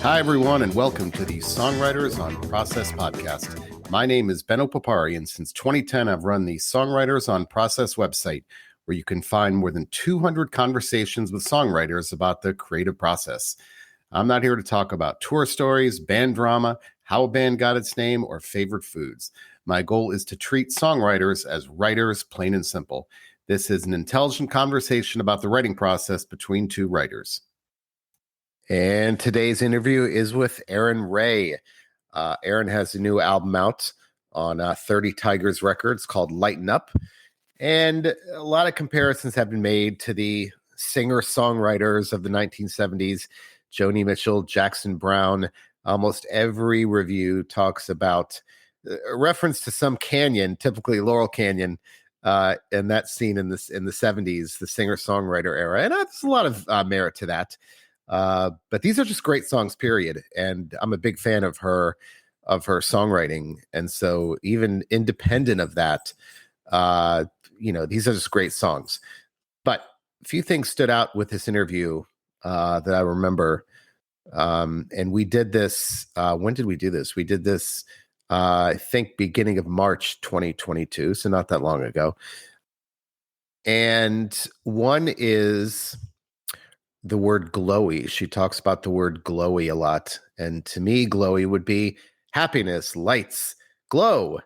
Hi, everyone, and welcome to the Songwriters on Process podcast. My name is Benno Papari, and since 2010, I've run the Songwriters on Process website, where you can find more than 200 conversations with songwriters about the creative process. I'm not here to talk about tour stories, band drama, how a band got its name, or favorite foods. My goal is to treat songwriters as writers, plain and simple. This is an intelligent conversation about the writing process between two writers. And today's interview is with Erin Rae. Erin has a new album out on 30 Tigers Records called Lighten Up. And a lot of comparisons have been made to the singer-songwriters of the 1970s, Joni Mitchell, Jackson Browne. Almost every review talks about a reference to some canyon, typically Laurel Canyon, and that scene in the 70s, the singer-songwriter era. And there's a lot of merit to that. But these are just great songs, period. And I'm a big fan of her songwriting. And so even independent of that, these are just great songs. But a few things stood out with this interview that I remember. And we did this. When did we do this? We did this, I think, beginning of March 2022. So not that long ago. And one is the word glowy. She talks about the word glowy a lot. And to me, glowy would be happiness, lights, glow.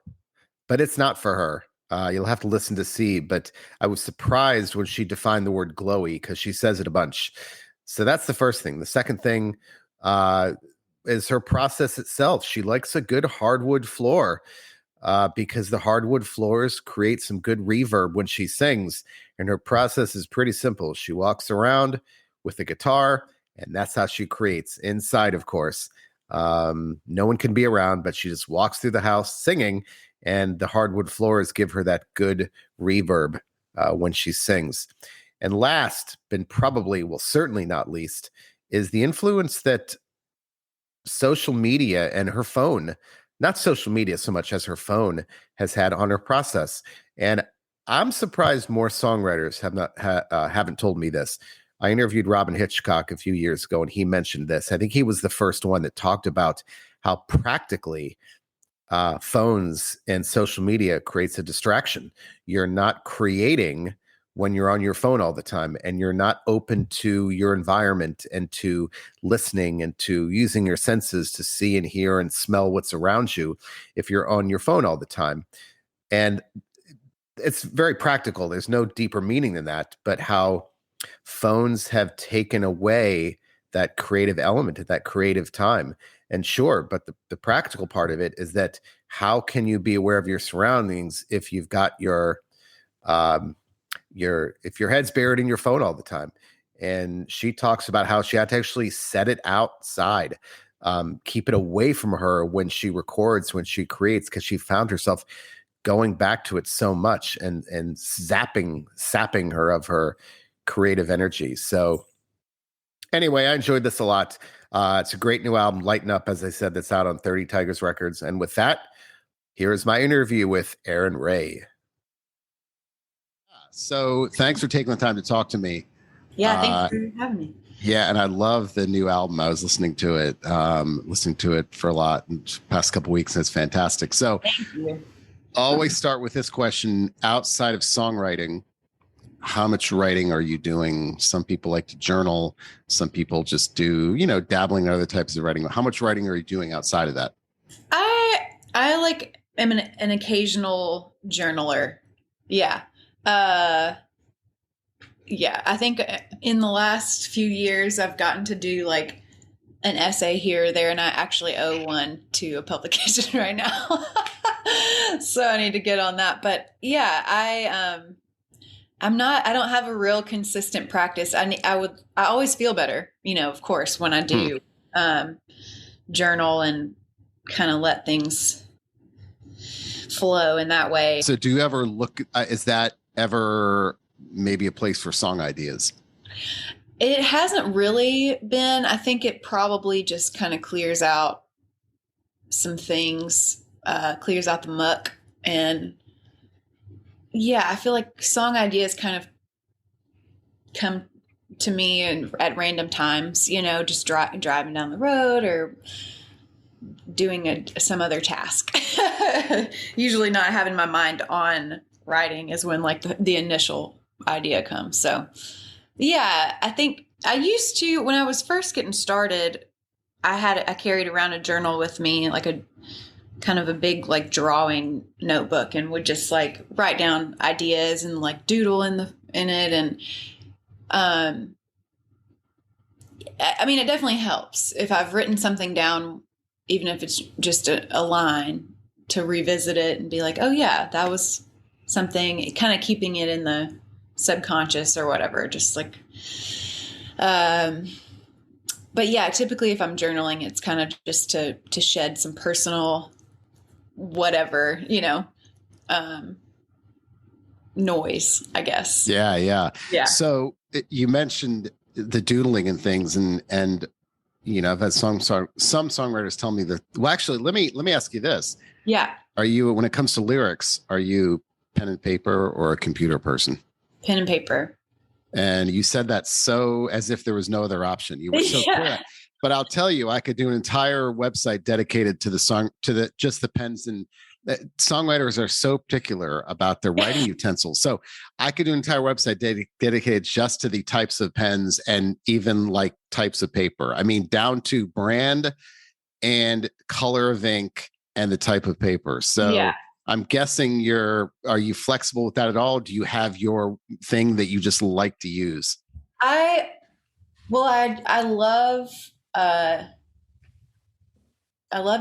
But it's not for her. You'll have to listen to see. But I was surprised when she defined the word glowy because she says it a bunch. So that's the first thing. The second thing is her process itself. She likes a good hardwood floor because the hardwood floors create some good reverb when she sings. And her process is pretty simple. She walks around with a guitar, and that's how she creates inside, of course. No one can be around, but she just walks through the house singing, and the hardwood floors give her that good reverb when she sings. And last, but probably, well, certainly not least, is the influence that social media and her phone, not social media so much as her phone, has had on her process. And I'm surprised more songwriters haven't told me this. I interviewed Robin Hitchcock a few years ago, and he mentioned this. I think he was the first one that talked about how practically phones and social media creates a distraction. You're not creating when you're on your phone all the time, and you're not open to your environment and to listening and to using your senses to see and hear and smell what's around you if you're on your phone all the time. And it's very practical. There's no deeper meaning than that, but how phones have taken away that creative element at that creative time. And sure, but the practical part of it is that how can you be aware of your surroundings if you've got your if your head's buried in your phone all the time? And she talks about how she had to actually set it outside, keep it away from her when she records, when she creates, because she found herself going back to it so much and sapping her of her creative energy. So anyway, I enjoyed this a lot. It's a great new album, Lighten Up, as I said, that's out on 30 Tigers Records. And with that, here is my interview with Erin Rae. So thanks for taking the time to talk to me. Yeah, thanks for having me. Yeah, and I love the new album. I was listening to it for a lot in the past couple of weeks, and it's fantastic. So thank you. Always start with this question. Outside of songwriting, how much writing are you doing? Some people like to journal. Some people just do, dabbling in other types of writing. How much writing are you doing outside of that? I am an occasional journaler. Yeah. I think in the last few years I've gotten to do like an essay here or there, and I actually owe one to a publication right now. So I need to get on that. But yeah, I don't have a real consistent practice. I always feel better, of course, when I do journal and kind of let things flow in that way. So do you ever look, is that ever maybe a place for song ideas? It hasn't really been. I think it probably just kind of clears out some things, clears out the muck. And yeah, I feel like song ideas kind of to me and at random times, just driving down the road or doing some other task. Usually not having my mind on writing is when like the initial idea comes. So yeah, I think I used to, when I was first getting started, I carried around a journal with me, like a kind of a big like drawing notebook, and would just like write down ideas and like doodle in it. And I mean, it definitely helps if I've written something down, even if it's just a line, to revisit it and be like, oh yeah, that was something, kind of keeping it in the subconscious or whatever, just like, but yeah, typically if I'm journaling, it's kind of just to shed some personal whatever, noise, I guess. Yeah. Yeah. So you mentioned the doodling and things, and I've had some songwriters tell me that. Well, actually, let me ask you this. Yeah. Are you, when it comes to lyrics, are you pen and paper or a computer person? Pen and paper. And you said that so as if there was no other option. You were so clear. But I'll tell you, I could do an entire website dedicated to the song, to just the pens. And songwriters are so particular about their writing utensils. So I could do an entire website dedicated just to the types of pens and even like types of paper. I mean, down to brand and color of ink and the type of paper. So yeah. I'm guessing are you flexible with that at all? Do you have your thing that you just like to use? I love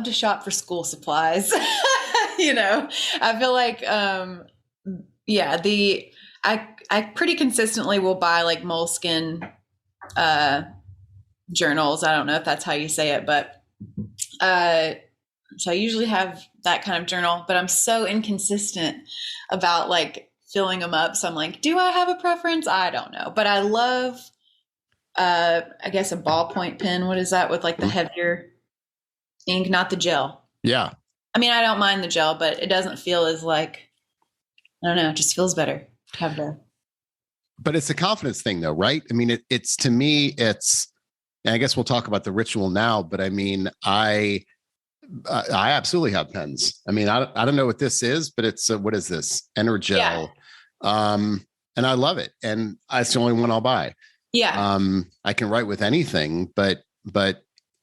to shop for school supplies. I feel like, I pretty consistently will buy like moleskin, journals. I don't know if that's how you say it, but, so I usually have that kind of journal, but I'm so inconsistent about like filling them up. So I'm like, do I have a preference? I don't know, but I love, I guess a ballpoint pen. What is that with like the heavier ink, not the gel? Yeah. I mean, I don't mind the gel, but it doesn't feel as like, I don't know, it just feels better to have the. But it's a confidence thing though, right? I mean, it's to me, and I guess we'll talk about the ritual now, but I mean, I absolutely have pens. I mean, I don't know what this is, but it's what is this? Energel. Yeah. And I love it. And it's the only one I'll buy. Yeah. I can write with anything, but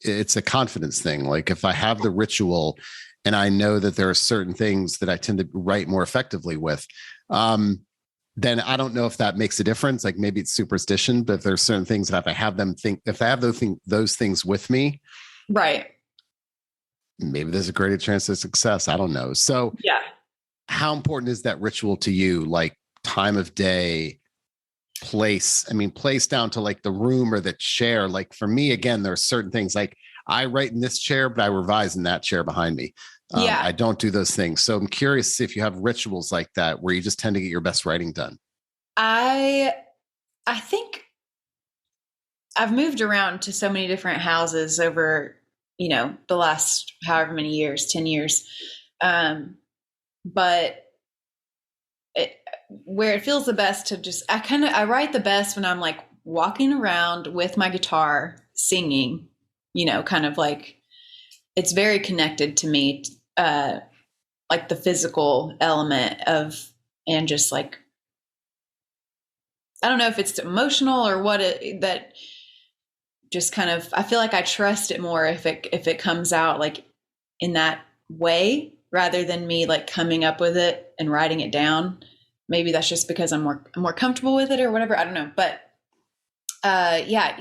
it's a confidence thing. Like if I have the ritual and I know that there are certain things that I tend to write more effectively with, then I don't know if that makes a difference. Like maybe it's superstition, but if there's certain things that if I have those things with me, right, maybe there's a greater chance of success. I don't know. So yeah, how important is that ritual to you? Like time of day, place? I mean, place down to like the room or the chair. Like for me, again, there are certain things like I write in this chair, but I revise in that chair behind me. I don't do those things. So I'm curious if you have rituals like that where you just tend to get your best writing done. I think I've moved around to so many different houses over, the last however many years, 10 years. But where it feels the best to just, I write the best when I'm like walking around with my guitar singing, kind of like, it's very connected to me, like the physical element of, and just like, I don't know if it's emotional or what that just kind of, I feel like I trust it more if it comes out like in that way rather than me like coming up with it and writing it down. Maybe that's just because I'm more comfortable with it or whatever. I don't know. But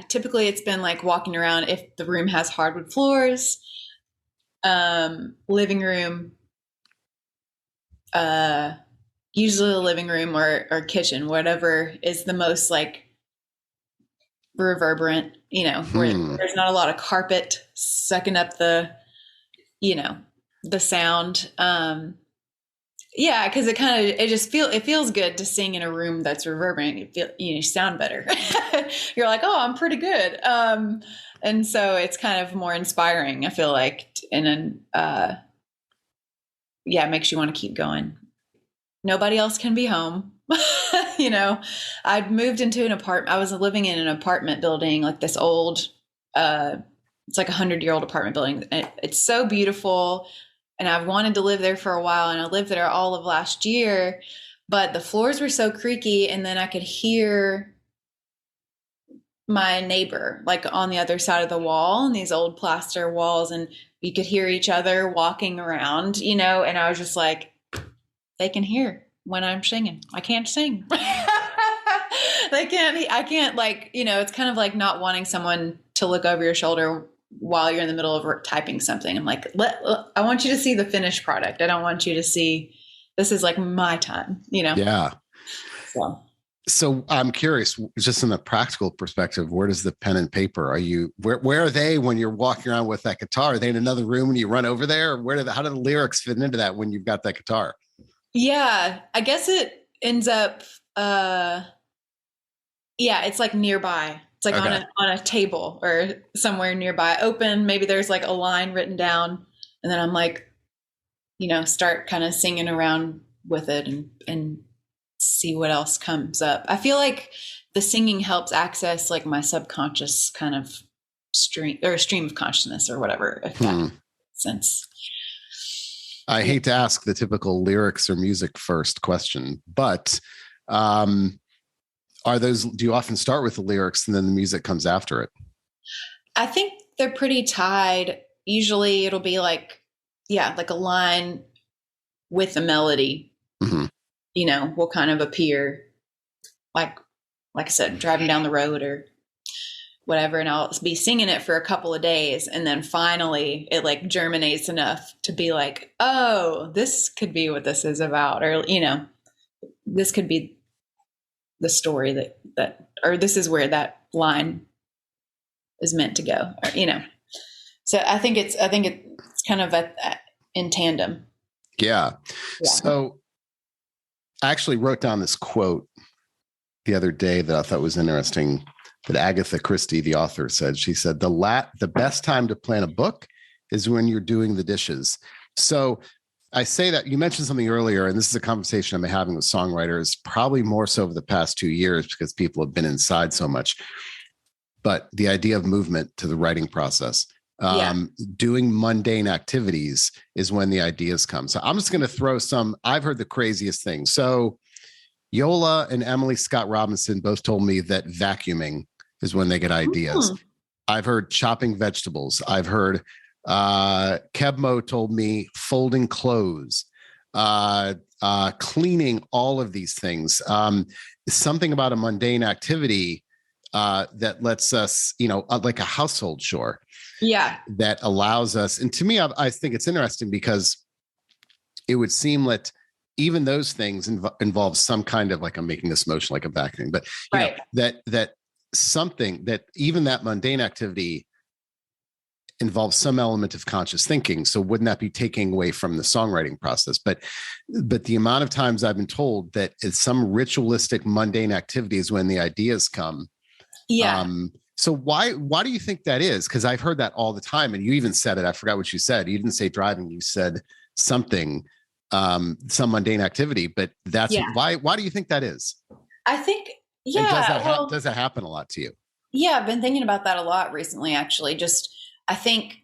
typically it's been like walking around if the room has hardwood floors, living room, usually the living room or kitchen, whatever is the most like reverberant, where there's not a lot of carpet sucking up the sound. Because it feels good to sing in a room that's reverberant. You sound better. You're like, oh, I'm pretty good. And so it's kind of more inspiring, I feel like, and then it makes you want to keep going. Nobody else can be home. You know, I'd moved into an apartment. I was living in an apartment building, like this old, it's like 100-year-old apartment building. And it's so beautiful. And I've wanted to live there for a while. And I lived there all of last year, but the floors were so creaky. And then I could hear my neighbor like on the other side of the wall and these old plaster walls. And you could hear each other walking around, you know, and I was just like, they can hear when I'm singing. I can't sing. They can't, I can't, like, you know, it's kind of like not wanting someone to look over your shoulder while you're in the middle of typing something. I'm like, I want you to see the finished product. I don't want you to see, this is like my time, you know? Yeah. So I'm curious, just in a practical perspective, where does the pen and paper, where are they when you're walking around with that guitar? Are they in another room and you run over there? Or how do the lyrics fit into that when you've got that guitar? Yeah, I guess it ends up, it's like nearby. It's like on a table or somewhere nearby, open. Maybe there's like a line written down, and then I'm like, you know, start kind of singing around with it and see what else comes up. I feel like the singing helps access like my subconscious kind of stream of consciousness or whatever, if that makes sense. I hate to ask the typical lyrics or music first question, but do you often start with the lyrics and then the music comes after it? I think they're pretty tied. Usually it'll be like, like a line with a melody, you know, will kind of appear like I said, driving down the road or whatever. And I'll be singing it for a couple of days. And then finally it like germinates enough to be like, oh, this could be what this is about. Or, you know, this could be the story or this is where that line is meant to go, or, you know. So I think it's kind of in tandem. Yeah. So I actually wrote down this quote the other day that I thought was interesting, that Agatha Christie, the author, said. She said, the best time to plan a book is when you're doing the dishes. So I say that, you mentioned something earlier, and this is a conversation I've been having with songwriters, probably more so over the past 2 years because people have been inside so much. But the idea of movement to the writing process, doing mundane activities is when the ideas come. So I'm just going to throw I've heard the craziest things. So Yola and Emily Scott Robinson both told me that vacuuming is when they get ideas. I've heard chopping vegetables. I've heard Kebmo told me folding clothes, cleaning, all of these things. Something about a mundane activity that lets us, you know, like a household chore. Yeah. That allows us. And to me, I think it's interesting because it would seem that even those things involve some kind of, like, I'm making this motion like a vacuum, but you know, that something that even that mundane activity involves some element of conscious thinking. So wouldn't that be taking away from the songwriting process? But the amount of times I've been told that it's some ritualistic mundane activities when the ideas come. Yeah. So why do you think that is? Because I've heard that all the time. And you even said it. I forgot what you said. You didn't say driving. You said something, some mundane activity. But that's why do you think that is? I think, does that happen a lot to you? Yeah, I've been thinking about that a lot recently, actually. I think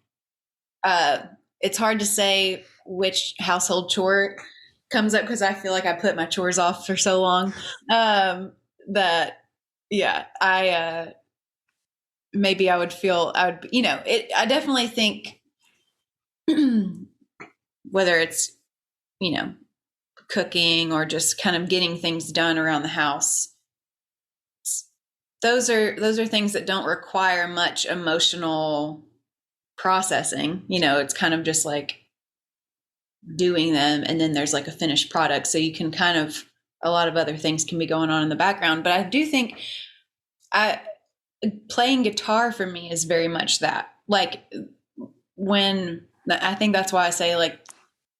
it's hard to say which household chore comes up because I feel like I put my chores off for so long maybe I would feel, I definitely think whether it's, you know, cooking or just kind of getting things done around the house, those are things that don't require much emotional processing. You know, it's kind of just like doing them, and then there's like a finished product. So you can kind of, a lot of other things can be going on in the background. But I do think playing guitar for me is very much that. Like, I think that's why I say like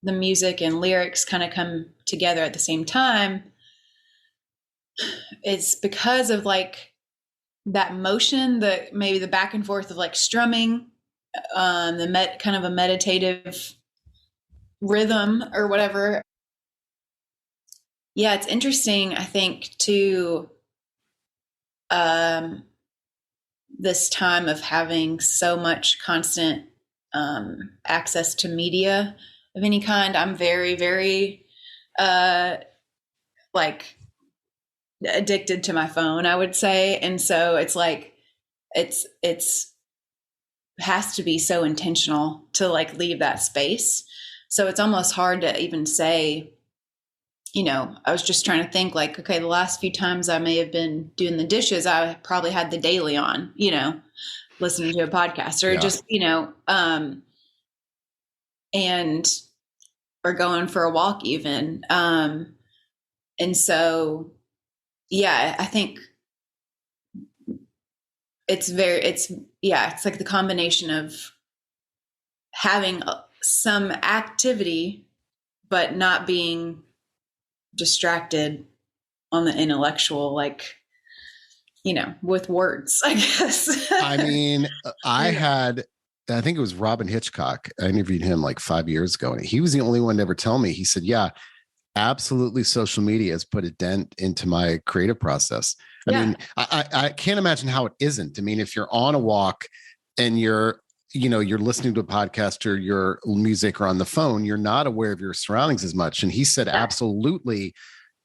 the music and lyrics kind of come together at the same time. It's because of like that motion, maybe the back and forth of like strumming, kind of a meditative rhythm or whatever. Yeah, it's interesting, I think, too, um, this time of having so much constant access to media of any kind. I'm very, very uh, like addicted to my phone, I would say. And so it's like, it's has to be so intentional to like leave that space. So it's almost hard to even say, I was just trying to think like, okay, the last few times I may have been doing the dishes, I probably had the daily on, listening to a podcast or Yeah. just, and or going for a walk even. And so, yeah, I think it's like the combination of having some activity, but not being distracted on the intellectual, like, with words, I guess. I mean, I think it was Robin Hitchcock. I interviewed him like 5 years ago, and he was the only one to ever tell me. He said, yeah, absolutely, social media has put a dent into my creative process. I Yeah. mean, I can't imagine how it isn't. I mean, if you're on a walk and you're listening to a podcast or your music or on the phone, you're not aware of your surroundings as much. And he said, Yeah. absolutely,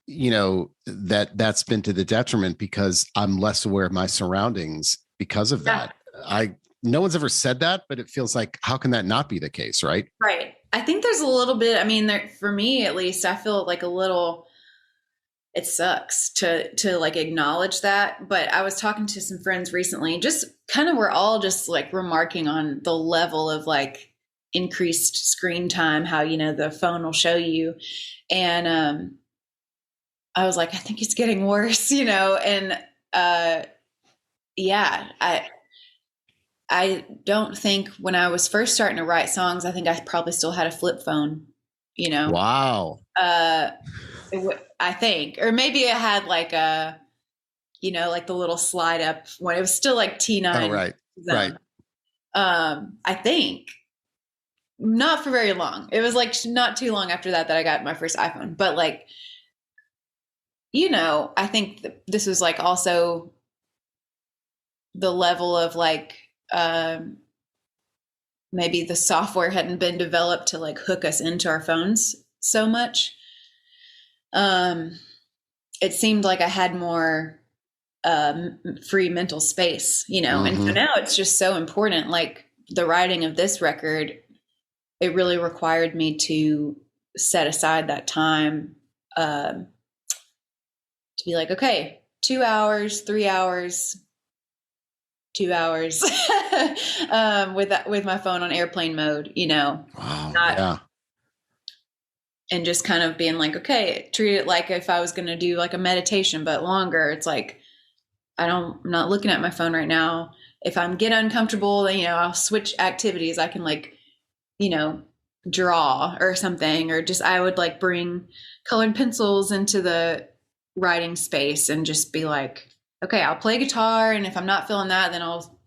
that's been to the detriment because I'm less aware of my surroundings because of Yeah. that. No one's ever said that, but it feels like, how can that not be the case? Right. Right. I think there's a little bit, I mean, for me at least, I feel like a little, it sucks to like acknowledge that. But I was talking to some friends recently, just kind of, we're all just like remarking on the level of like increased screen time, how, the phone will show you. And I was like, I think it's getting worse, and yeah, I don't think when I was first starting to write songs, I think I probably still had a flip phone, Wow. uh, I think, or maybe I had like like the little slide up when it was still like T9 Oh, right. Right. zone. I think not for very long. It was like not too long after that I got my first iPhone, but like, I think this was like also the level of like, maybe the software hadn't been developed to like hook us into our phones so much. It seemed like I had more free mental space, and so now it's just so important. Like the writing of this record, it really required me to set aside that time to be like, okay, 2 hours, 3 hours, 2 hours with my phone on airplane mode, Wow. Yeah. and just kind of being like, okay, treat it like if I was going to do like a meditation, but longer. It's like, I'm not looking at my phone right now. If I'm get uncomfortable, then, I'll switch activities. I can like, draw or something, or just, I would like bring colored pencils into the writing space and just be like, okay, I'll play guitar. And if I'm not feeling that, then I'll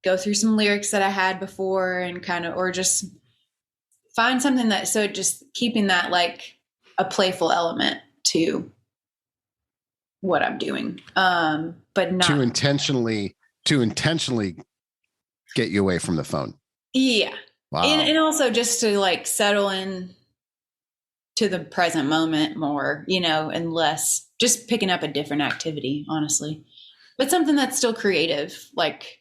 go through some lyrics that I had before and kind of, or just find something that, so just keeping that like a playful element to what I'm doing. But not to intentionally get you away from the phone. Yeah. Wow. And also just to like settle in to the present moment more, and less just picking up a different activity, honestly, but something that's still creative. Like,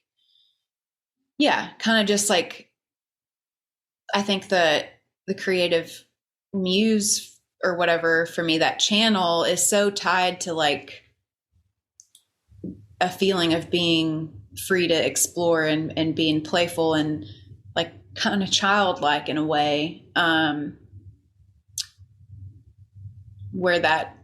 yeah, kind of just like, I think the creative muse or whatever for me, that channel is so tied to like a feeling of being free to explore and being playful and like kind of childlike in a way, where that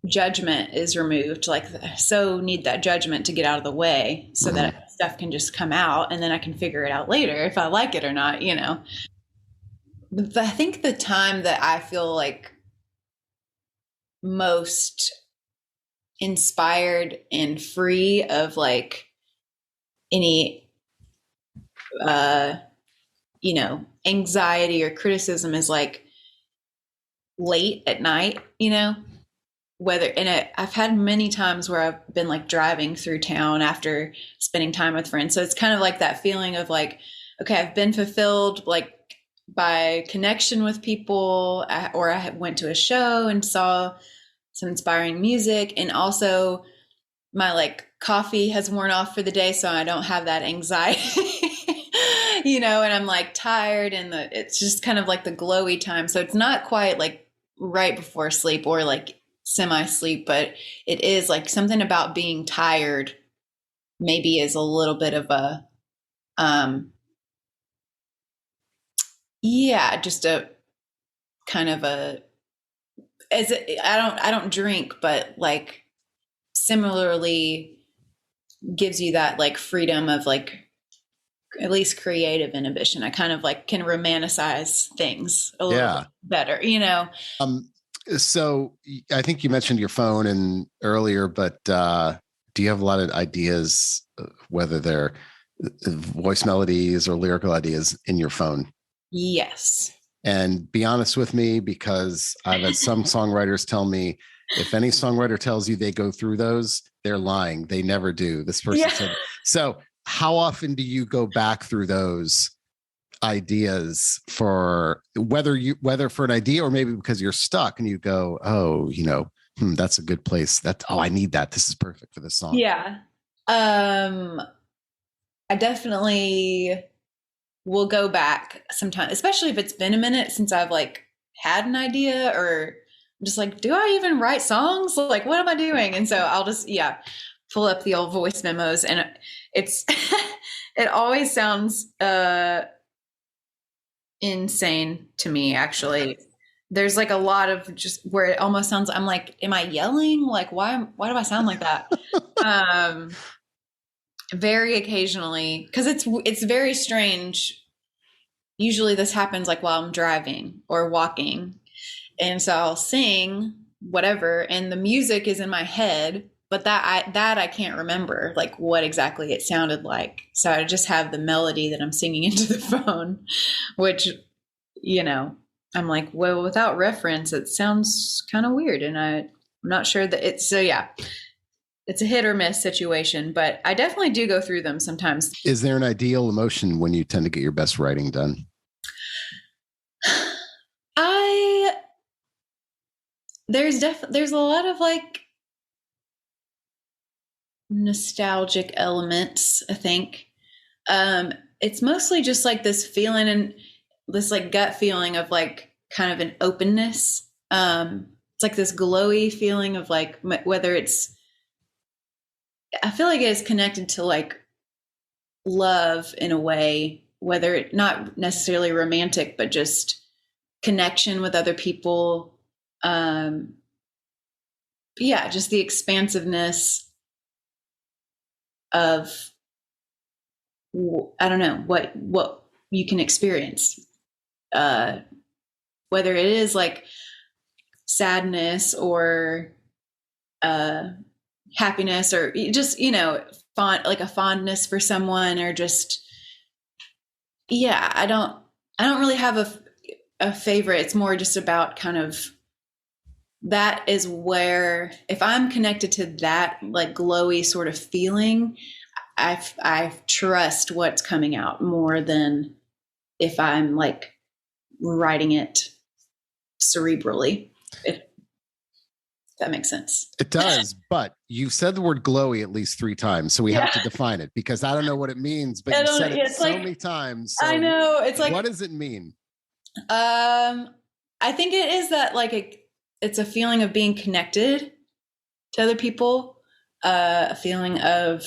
judgment is removed. Like, so need that judgment to get out of the way so that stuff can just come out, and then I can figure it out later if I like it or not, But I think the time that I feel like most inspired and free of like any anxiety or criticism is like late at night, I've had many times where I've been like driving through town after spending time with friends. So it's kind of like that feeling of like, okay, I've been fulfilled like by connection with people, or I went to a show and saw some inspiring music, and also my like coffee has worn off for the day, so I don't have that anxiety. And I'm like tired, and it's just kind of like the glowy time. So it's not quite like right before sleep or like semi-sleep, but it is like something about being tired maybe is a little bit of a just a kind of I don't drink, but like similarly gives you that like freedom of like at least creative inhibition. I kind of like can romanticize things a little bit better. So I think you mentioned your phone and earlier, but do you have a lot of ideas, whether they're voice melodies or lyrical ideas in your phone? Yes. And be honest with me, because I've had some songwriters tell me, if any songwriter tells you they go through those, they're lying. They never do. This person said. So how often do you go back through those ideas for whether for an idea or maybe because you're stuck and you go, oh, that's a good place. I need that. This is perfect for this song. Yeah. I definitely will go back sometime, especially if it's been a minute since I've like had an idea, or I'm just like, do I even write songs? Like, what am I doing? And so I'll just, pull up the old voice memos, and it's, it always sounds, insane to me. Actually, there's like a lot of just where it almost sounds, I'm like, am I yelling? Like, why do I sound like that? Very occasionally, because it's very strange. Usually this happens like while I'm driving or walking, and so I'll sing whatever, and the music is in my head, but that I can't remember like what exactly it sounded like. So I just have the melody that I'm singing into the phone, which I'm like, well, without reference it sounds kind of weird, and I'm not sure that it's it's a hit or miss situation, but I definitely do go through them sometimes. Is there an ideal emotion when you tend to get your best writing done? There's a lot of like nostalgic elements, I think. It's mostly just like this feeling and this like gut feeling of like kind of an openness. It's like this glowy feeling of like whether it's, I feel like it's connected to like love in a way, whether it not necessarily romantic, but just connection with other people. Just the expansiveness of, I don't know, what you can experience, whether it is like sadness or happiness, or just like a fondness for someone, or just I don't really have a favorite. It's more just about kind of, that is where, if I'm connected to that like glowy sort of feeling, I trust what's coming out more than if I'm like writing it cerebrally. If that makes sense. It does, but you've said the word glowy at least 3 times, so we have to define it, because I don't know what it means, but you said it so many times. So I know, it's like, what does it mean? I think it is that like it's a feeling of being connected to other people, a feeling of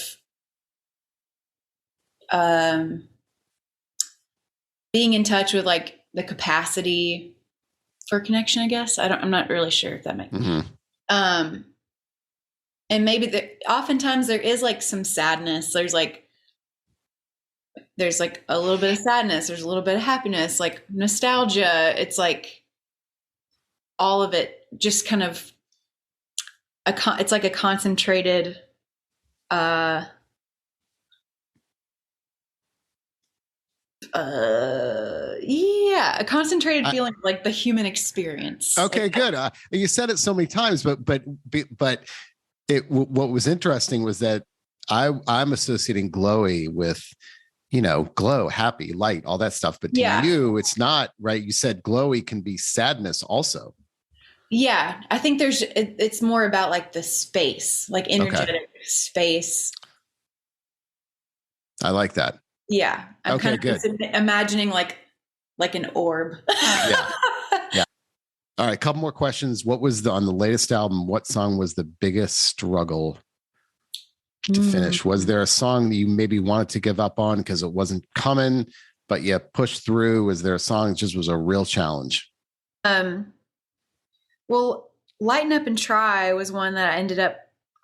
being in touch with like the capacity for connection, I guess. I'm not really sure if that makes sense. And maybe oftentimes there is like some sadness. There's like a little bit of sadness. There's a little bit of happiness, like nostalgia. It's like all of it just kind of it's like a concentrated Yeah, a concentrated feeling of like the human experience. Okay, like, good. You said it so many times, but what was interesting was that I'm associating glowy with, glow, happy, light, all that stuff. But to you, it's not, right? You said glowy can be sadness also. Yeah, I think it's more about like the space, like energetic space. I like that. Yeah, I'm kind of good. imagining like an orb. Yeah. All right, a couple more questions. What was on the latest album? What song was the biggest struggle to finish? Was there a song that you maybe wanted to give up on because it wasn't coming, but you pushed through? Was there a song that just was a real challenge? Well, Lighten Up and Try was one that I ended up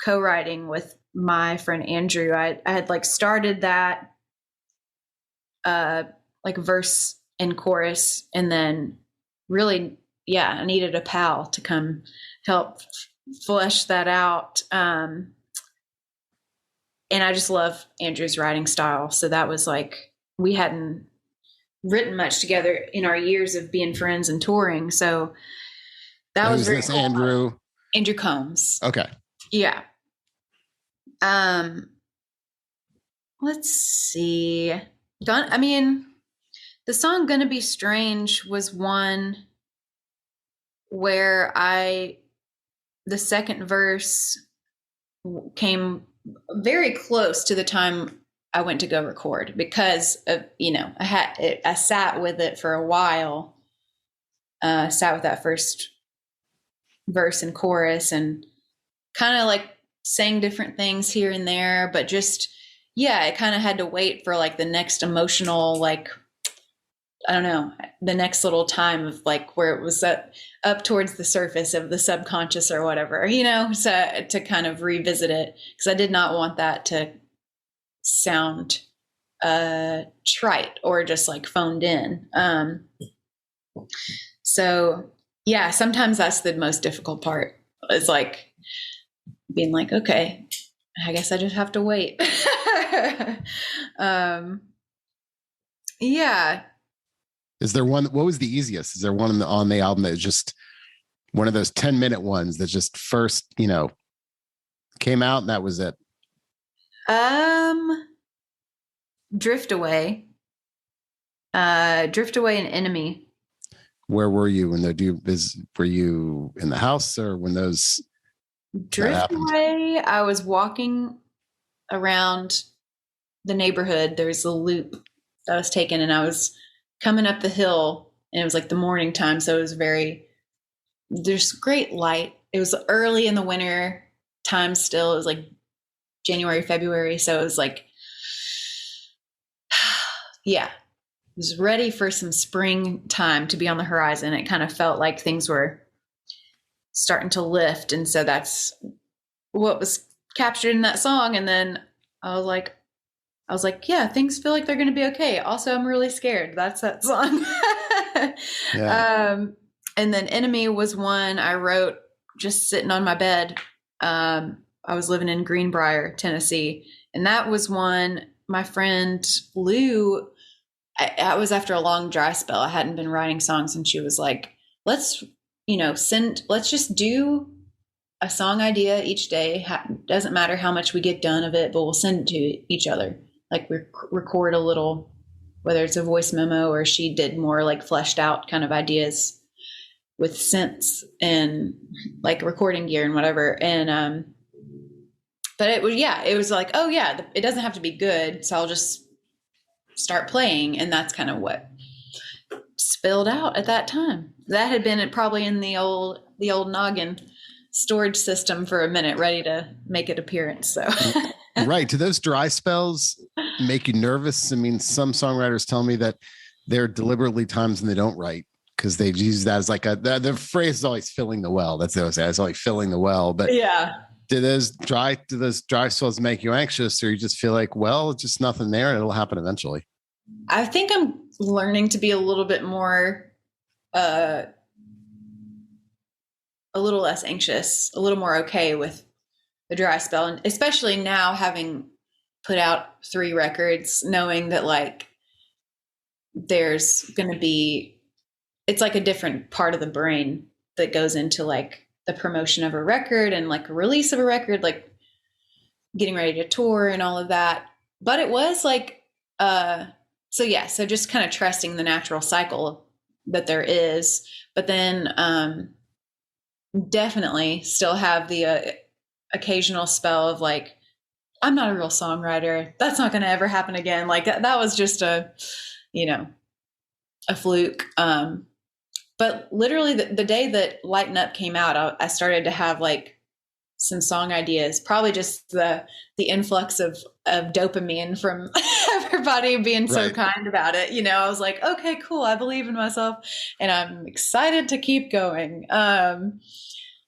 co-writing with my friend Andrew. I had like started that like verse and chorus, and then really, I needed a pal to come help flesh that out. And I just love Andrew's writing style. So that was like, we hadn't written much together in our years of being friends and touring. So that was very cool. Andrew Combs. Okay. Yeah. Let's see. The song Gonna Be Strange was one where the second verse came very close to the time I went to go record, because of, I sat with it for a while, sat with that first verse and chorus and kind of like sang different things here and there, but just, it kind of had to wait for like the next emotional, like, I don't know, the next little time of like where it was up towards the surface of the subconscious or whatever, so to kind of revisit it, because I did not want that to sound trite or just like phoned in. So sometimes that's the most difficult part. It's like being like, okay, I guess I just have to wait. Is there one? What was the easiest? Is there one on the album that is just one of those 10-minute ones that just first, came out and that was it? Drift Away and Enemy. Where were you when were you in the house or when those Drift Away? I was walking around the neighborhood. There's a loop that I was taking, and I was coming up the hill, and it was like the morning time, so it was there's great light. It was early in the winter time still. It was like January, February, so it was like was ready for some springtime to be on the horizon. It kind of felt like things were starting to lift, and so that's what was captured in that song. And then I was like, things feel like they're going to be okay. Also, I'm really scared. That's that song. And then Enemy was one I wrote just sitting on my bed. I was living in Greenbrier, Tennessee. And that was one my friend Lou, I was after a long dry spell. I hadn't been writing songs, and she was like, let's just do a song idea each day. Doesn't matter how much we get done of it, but we'll send it to each other. Like record a little, whether it's a voice memo or she did more like fleshed out kind of ideas with synths and like recording gear and whatever. And, but it was like, it doesn't have to be good. So I'll just start playing. And that's kind of what spilled out at that time. That had been probably in the old noggin storage system for a minute, ready to make an appearance. So right. Do those dry spells make you nervous? I mean, some songwriters tell me that there are deliberately times when they don't write because they've used that as like the phrase is always filling the well. That's what I say. It's always filling the well. But do those dry spells make you anxious, or you just feel like, well, just nothing there and it'll happen eventually? I think I'm learning to be a little bit more, a little less anxious, a little more okay with the dry spell. And especially now having put out 3 records, knowing that like there's going to be, it's like a different part of the brain that goes into like the promotion of a record and like a release of a record, like getting ready to tour and all of that. But it was like, so just kind of trusting the natural cycle that there is, but then definitely still have the occasional spell of like, I'm not a real songwriter. That's not going to ever happen again. Like that was just a fluke. But literally the day that Lighten Up came out, I started to have like some song ideas, probably just the influx of dopamine from everybody being so kind about it. I was like, okay, cool. I believe in myself and I'm excited to keep going.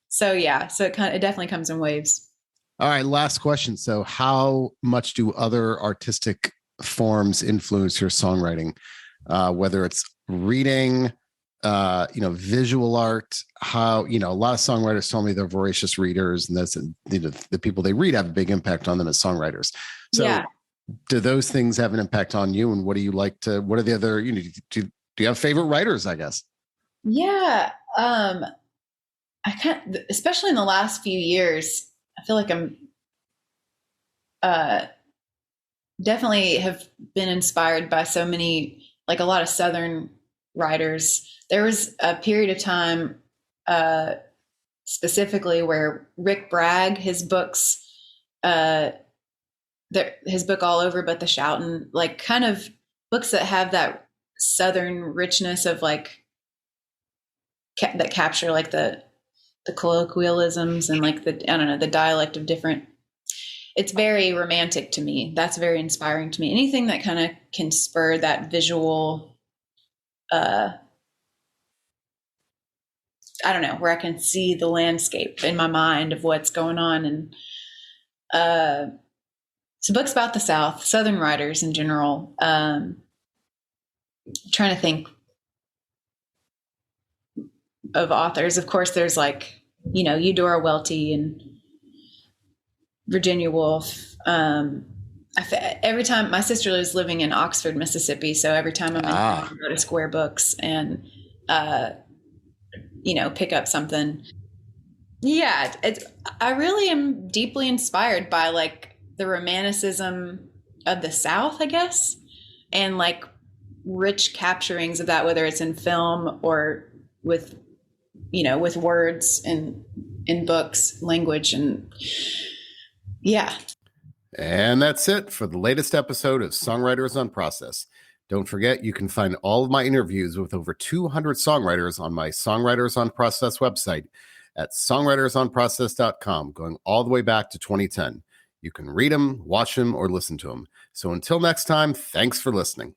So it definitely comes in waves. All right. Last question. So how much do other artistic forms influence your songwriting? Whether it's reading, visual art, how, a lot of songwriters tell me they're voracious readers, and that's, the people they read have a big impact on them as songwriters. So do those things have an impact on you? And what do you like to, what are the other, do you have favorite writers, I guess? Yeah. I can't, especially in the last few years, I feel like I'm, definitely have been inspired by so many, like a lot of Southern writers. There was a period of time, specifically where Rick Bragg, his books, his book All Over But the Shoutin', like kind of books that have that Southern richness of like, that capture like the colloquialisms and like the dialect of different, it's very romantic to me. That's very inspiring to me. Anything that kind of can spur that visual, I don't know, where I can see the landscape in my mind of what's going on. And so books about the South, Southern writers in general. Trying to think of authors. Of course, there's like, Eudora Welty and Virginia Woolf. Every time, my sister was living in Oxford, Mississippi, so every time I'm in town, I go to Square Books and pick up something. Yeah, I really am deeply inspired by like the romanticism of the South, I guess, and like rich capturings of that, whether it's in film or with words and in books, language, and yeah. And that's it for the latest episode of Songwriters on Process. Don't forget, you can find all of my interviews with over 200 songwriters on my Songwriters on Process website at songwritersonprocess.com, going all the way back to 2010. You can read them, watch them, or listen to them. So until next time, thanks for listening.